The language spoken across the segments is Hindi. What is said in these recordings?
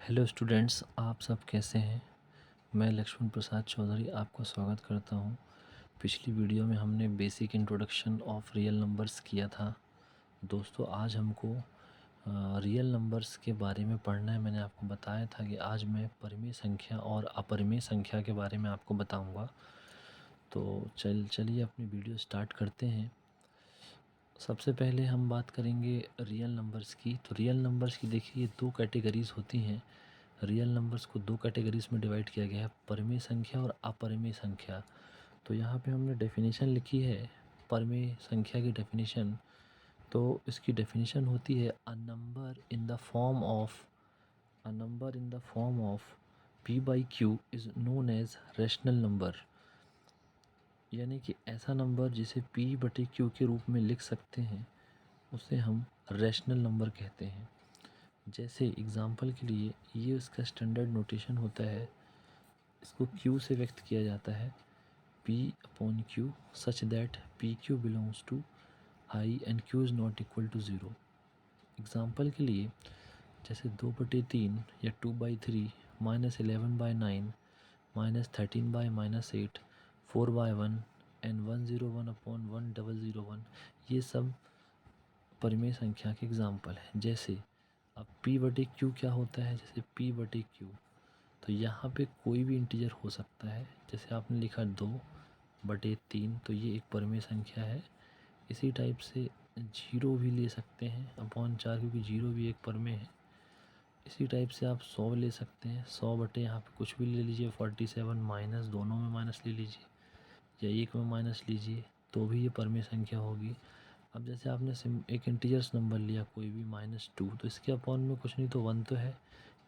हेलो स्टूडेंट्स, आप सब कैसे हैं। मैं लक्ष्मण प्रसाद चौधरी आपका स्वागत करता हूं। पिछली वीडियो में हमने basic introduction of real numbers किया था। दोस्तों, आज हमको रियल नंबर्स के बारे में पढ़ना है। मैंने आपको बताया था कि आज मैं परिमेय संख्या और अपरिमेय संख्या के बारे में आपको बताऊंगा। तो चलिए अपनी वीडियो स्टार्ट करते हैं। सबसे पहले हम बात करेंगे रियल नंबर्स की। तो रियल नंबर्स की देखिए दो कैटेगरीज़ होती हैं। रियल नंबर्स को दो कैटेगरीज में डिवाइड किया गया है, परिमेय संख्या और अपरिमेय संख्या। तो यहाँ पे हमने डेफिनेशन लिखी है परिमेय संख्या की डेफिनेशन। तो इसकी डेफिनेशन होती है a number in the form of p by q is known as rational number. यानी कि ऐसा नंबर जिसे p बटे q के रूप में लिख सकते हैं उसे हम रैशनल नंबर कहते हैं। जैसे एग्ज़ाम्पल के लिए ये उसका स्टैंडर्ड नोटेशन होता है। इसको q से व्यक्त किया जाता है, p upon q such that P Q belongs to i and q is not equal to zero. Example के लिए जैसे 2/3 या 2/3 -11/9 -13/-8 4/1 एंड 101 अपॉन 1001, ये सब परिमेय संख्या के एग्ज़ाम्पल हैं। जैसे अब p बटे q क्या होता है, जैसे p बटे q, तो यहाँ पे कोई भी इंटीजर हो सकता है। जैसे आपने लिखा 2/3, तो ये एक परिमेय संख्या है। इसी टाइप से 0 भी ले सकते हैं अपॉन 4, क्योंकि 0 भी एक परिमेय है। इसी टाइप से आप 100 ले सकते हैं, 100 बटे यहाँ पे कुछ भी ले लीजिए, 47 माइनस, दोनों में माइनस ले लीजिए या एक में माइनस लीजिए, तो भी ये परिमेय संख्या होगी। अब जैसे आपने एक इंटीजर्स नंबर लिया कोई भी -2, तो इसके अपॉन में कुछ नहीं तो 1 तो है,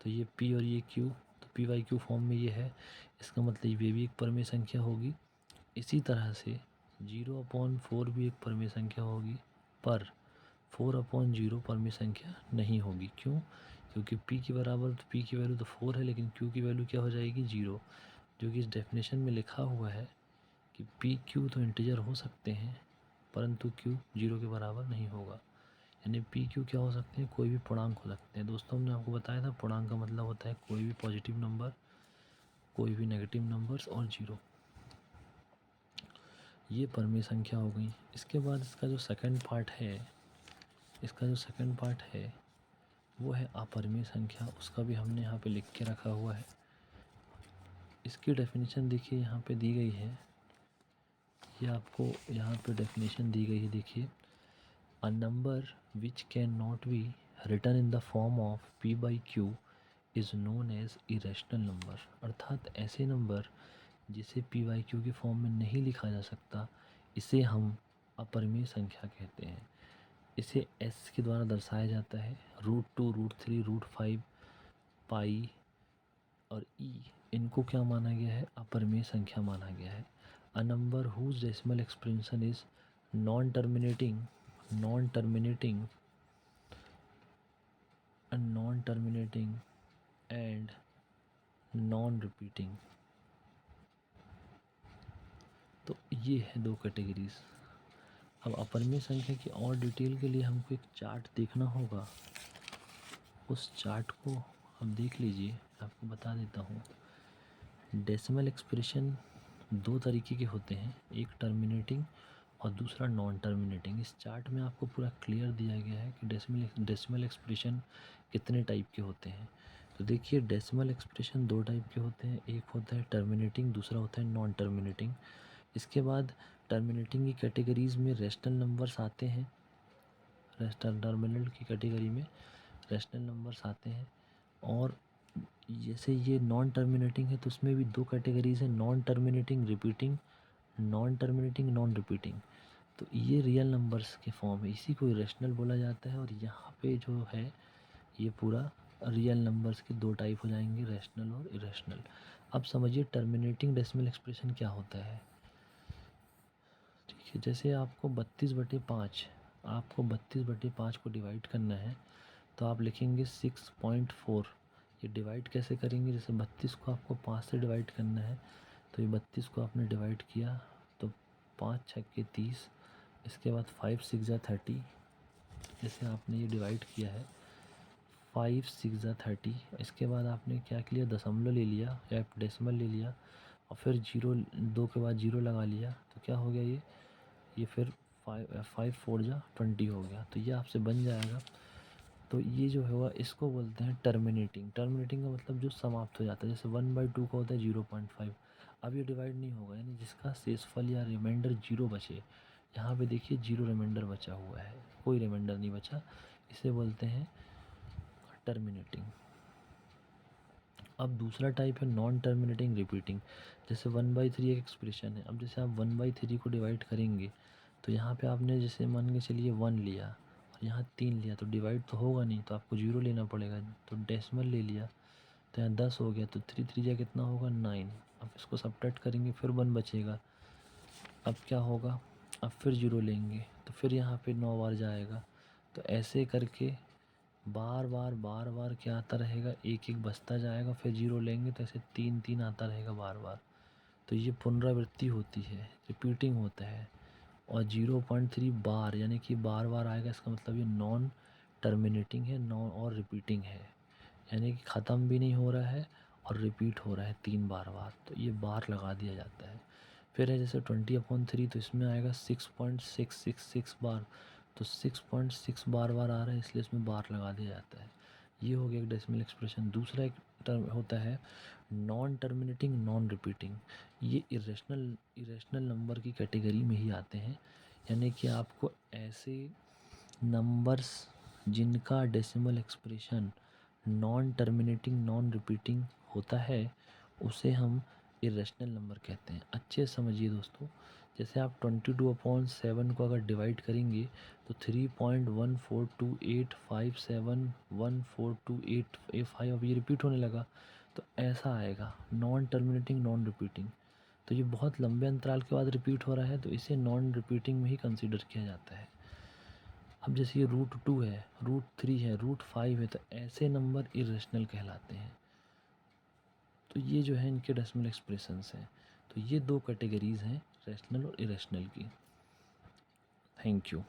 तो ये p और ये q, तो p बाई q फॉर्म में ये है। इसका मतलब ये भी एक परिमेय संख्या होगी। इसी तरह से 0/4 भी एक परिमेय संख्या होगी, पर 4/0 परिमेय संख्या नहीं होगी। क्यों? क्योंकि p के बराबर, तो p की वैल्यू तो 4 है, लेकिन q की वैल्यू क्या हो जाएगी, 0। जो कि इस डेफिनेशन में लिखा हुआ है कि p q तो इंटीजर हो सकते हैं, परंतु q 0 के बराबर नहीं होगा। यानी पी क्यू क्या हो सकते हैं, कोई भी पूर्णांक हो सकते हैं। दोस्तों, हमने आपको बताया था पूर्णांक का मतलब होता है कोई भी पॉजिटिव नंबर, कोई भी नेगेटिव नंबर्स और 0। ये परिमेय संख्या हो गई। इसके बाद इसका जो सेकंड पार्ट है वो है अपरिमेय संख्या। उसका भी हमने यहाँ पे लिख के रखा हुआ है। इसकी डेफिनेशन देखिए यहाँ पे दी गई है। ये आपको यहाँ पे डेफिनेशन दी गई है, देखिए। A number which cannot be written in the form of p by q is known as irrational number। अर्थात ऐसे नंबर जिसे p by q के फॉर्म में नहीं लिखा जा सकता, इसे हम अपरिमेय संख्या कहते हैं। इसे s के द्वारा दर्शाया जाता है। √2, √3, √5, पाई और e, इनको क्या माना गया है, अपरिमेय संख्या माना गया है। A number whose decimal expression is non terminating and non repeating. तो ये है दो कैटेगरीज। अब अपरिमेय संख्या की और डिटेल के लिए हमको एक चार्ट देखना होगा। उस चार्ट को हम देख लीजिए, आपको बता देता हूँ। डेसिमल एक्सप्रेशन दो तरीके के होते हैं, एक टर्मिनेटिंग और दूसरा नॉन टर्मिनेटिंग। इस चार्ट में आपको पूरा क्लियर दिया गया है कि डेसिमल एक्सप्रेशन कितने टाइप के होते हैं। तो देखिए, डेसिमल एक्सप्रेशन दो टाइप के होते हैं, एक होता है टर्मिनेटिंग, दूसरा होता है नॉन टर्मिनेटिंग। इसके बाद टर्मिनेटिंग की कैटेगरीज में रैशनल नंबर्स आते हैं। टर्मिनल की कैटेगरी में रैशनल नंबर्स आते हैं। और जैसे ये नॉन टर्मिनेटिंग है तो उसमें भी दो कैटेगरीज हैं, non terminating repeating, non terminating non repeating. तो ये रियल नंबर्स के फॉर्म है, इसी को इरेशनल बोला जाता है। और यहाँ पे जो है ये पूरा रियल नंबर्स के दो टाइप हो जाएंगे, रैशनल और इरेशनल। अब समझिए टर्मिनेटिंग डेसिमल एक्सप्रेशन क्या होता है। ठीक है, जैसे आपको 32/5 को डिवाइड करना है, तो आप लिखेंगे 6.4। ये डिवाइड कैसे करेंगे, जैसे 32 को आपको 5 से डिवाइड करना है, तो ये 32 को आपने डिवाइड किया तो 5 छक्के 30, इसके बाद 5 6 जा 30। जैसे आपने ये डिवाइड किया है 5 6 ज़ा 30। इसके बाद आपने क्या किया, दशमलव ले लिया या डेसिमल ले लिया और फिर जीरो, 2 के बाद जीरो लगा लिया, तो क्या हो गया ये फिर 5 4 ज़ा 20 हो गया। तो ये आपसे बन जाएगा। तो ये जो है वह इसको बोलते हैं टर्मिनेटिंग। टर्मिनेटिंग का मतलब जो समाप्त हो जाता है, जैसे 1/2 का होता है 0.5। अब ये डिवाइड नहीं होगा, यानी जिसका शेषफल या रिमाइंडर जीरो बचे, यहाँ पे देखिए जीरो रिमाइंडर बचा हुआ है, कोई रिमाइंडर नहीं बचा, इसे बोलते हैं टर्मिनेटिंग। अब दूसरा टाइप है नॉन टर्मिनेटिंग रिपीटिंग। जैसे 1/3 एक एक्सप्रेशन है, अब जैसे आप 1/3 को डिवाइड करेंगे तो यहाँ पे आपने जैसे मान के चलिए 1 लिया और यहाँ 3 लिया, तो डिवाइड तो होगा नहीं, तो आपको जीरो लेना पड़ेगा। तो डेसिमल ले लिया तो यहाँ 10 हो गया, तो 3 3 जा कितना होगा 9। अब इसको सब्ट्रैक्ट करेंगे फिर 1 बचेगा। अब क्या होगा, अब फिर जीरो लेंगे तो फिर यहाँ पे 9 बार जाएगा। तो ऐसे करके बार बार क्या आता रहेगा, एक एक बचता जाएगा, फिर जीरो लेंगे तो ऐसे 3 3 आता रहेगा बार बार। तो ये पुनरावृत्ति होती है, रिपीटिंग होता है। और 0.3 बार यानी कि बार बार आएगा, इसका मतलब ये नॉन टर्मिनेटिंग है, नॉन और रिपीटिंग है, यानी कि ख़त्म भी नहीं हो रहा है और रिपीट हो रहा है 3 बार बार, तो ये बार लगा दिया जाता है। फिर है जैसे 20/3, तो इसमें आएगा 6.666 बार, तो 6.6 बार बार आ रहा है, इसलिए इसमें बार लगा दिया जाता है। ये हो गया एक डेसिमल एक्सप्रेशन। दूसरा एक टर्म होता है नॉन टर्मिनेटिंग नॉन रिपीटिंग। ये इरेशनल नंबर की कैटेगरी में ही आते हैं, यानी कि आपको ऐसे नंबर्स जिनका decimal expression non terminating non repeating होता है उसे हम इरेशनल नंबर कहते हैं। अच्छे से समझिए दोस्तों, जैसे आप 22/7 को अगर डिवाइड करेंगे तो 3.14285714285, अब ये रिपीट होने लगा तो ऐसा आएगा नॉन टर्मिनेटिंग नॉन रिपीटिंग। तो ये बहुत लंबे अंतराल के बाद रिपीट हो रहा है, तो इसे नॉन रिपीटिंग में ही कंसिडर किया जाता है। अब जैसे ये √2 है, √3 है, √5 है, तो ऐसे नंबर इरेशनल कहलाते हैं। तो ये जो है इनके डेसिमल एक्सप्रेशंस हैं। तो ये दो कैटेगरीज़ हैं, रैशनल और इरेशनल की। Thank you.